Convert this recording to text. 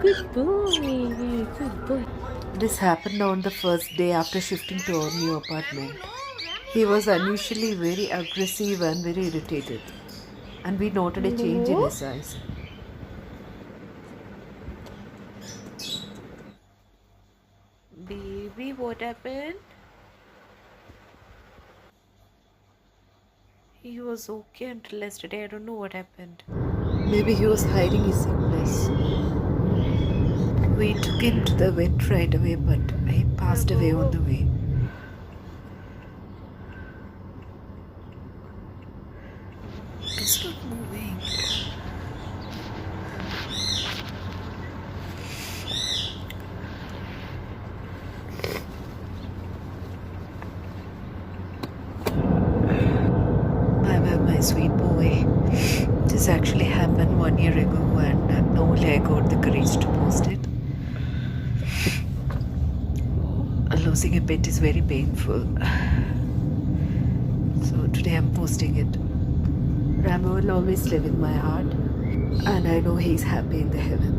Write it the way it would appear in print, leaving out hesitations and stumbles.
Good boy. Good boy. This happened on the first day after shifting to our new apartment. He was initially very aggressive and very irritated, and we noted a change in No. his eyes. Baby, what happened? He was okay until yesterday. I don't know what happened. Maybe he was hiding his sickness. We took him to the vet right away, but he passed away on the way. It's not moving. My sweet boy. This actually happened 1 year ago, and now only I got the courage to post it. Losing a pet is very painful. So today I'm posting it. Rambo will always live in my heart, and I know he's happy in the heaven.